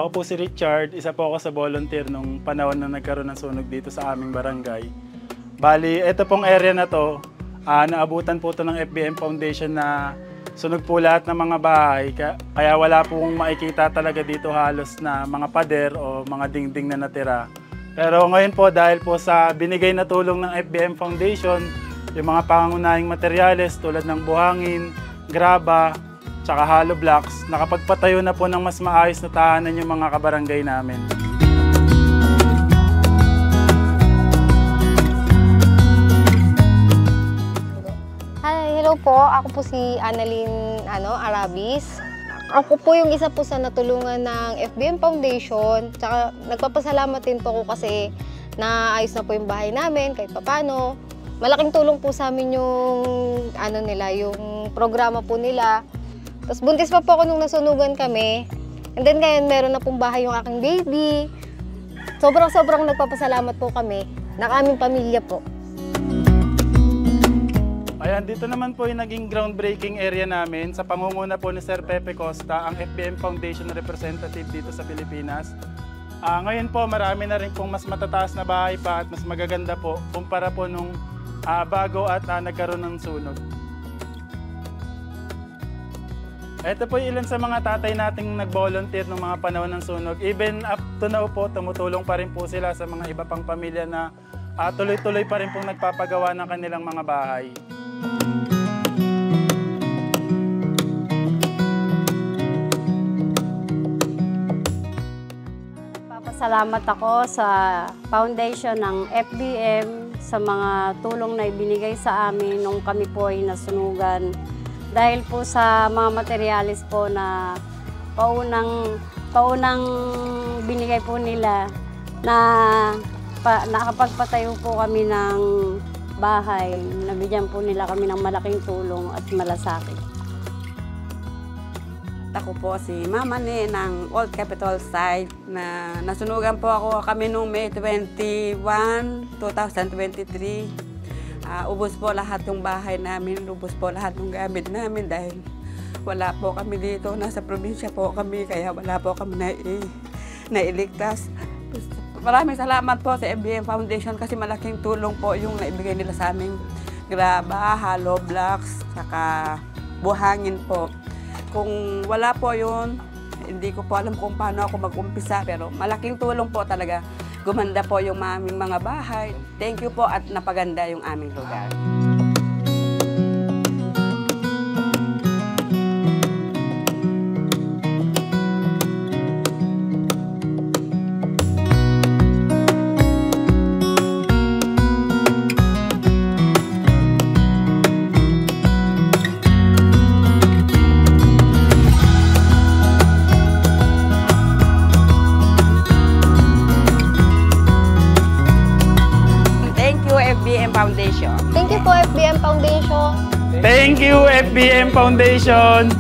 Ako po si Richard, isa po ako sa volunteer nung panahon na nagkaroon ng sunog dito sa aming barangay. Bali, ito pong area na to, naabutan po ito ng FBM Foundation na sunog po lahat ng mga bahay. Kaya wala pong makikita talaga dito halos na mga pader o mga dingding na natira. Pero ngayon po dahil po sa binigay na tulong ng FBM Foundation, yung mga pangunahing materyales tulad ng buhangin, graba, tsaka hollow blocks, nakapagpatayo na po ng mas maayos na tahanan yung mga kabarangay namin. Hello po, ako po si Annalyn Arabis. Ako po yung isa po sa natulungan ng FBM Foundation. Tsaka nagpapasalamat din po ako kasi naayos na po yung bahay namin kahit papano. Malaking tulong po sa amin yung yung programa po nila. Tapos buntis pa po ako nung nasunugan kami. And then ngayon meron na pong bahay yung aking baby. Sobrang nagpapasalamat po kami ng aming pamilya po. Ayan, dito naman po yung naging groundbreaking area namin sa pangunguna po ni Sir Pepe Costa, ang FBM Foundation representative dito sa Pilipinas. Ngayon po marami na rin pong mas matataas na bahay pa at mas magaganda po kumpara po nung bago at nagkaroon ng sunog. Ito po yung ilan sa mga tatay nating nag-volunteer ng mga panahon ng sunog. Even up to now po, tumutulong pa rin po sila sa mga iba pang pamilya na tuloy-tuloy pa rin pong nagpapagawa ng kanilang mga bahay. Papasalamat ako sa foundation ng FBM sa mga tulong na ibinigay sa amin nung kami po ay nasunugan. Dahil po sa mga materialis po na paunang binigay po nila na nakapagpatayo po kami ng bahay. Nabigyan po nila kami ng malaking tulong at malasakit. Ako po si Mama Ne ng Old Capitol Site na nasunugan po kami noong May 21, 2023. Ubos po lahat yung bahay namin, ubos po lahat ng gamit namin dahil wala po kami dito. Nasa probinsya po kami kaya wala po kami nailigtas. Maraming salamat po sa FBM Foundation kasi malaking tulong po yung naibigay nila sa aming graba, hollow blocks, saka buhangin po. Kung wala po yun, hindi ko po alam kung paano ako mag-umpisa pero malaking tulong po talaga. Gumanda po yung aming mga bahay. Thank you po at napaganda yung aming lugar. FBM Foundation. Thank you po FBM Foundation. Thank you FBM Foundation.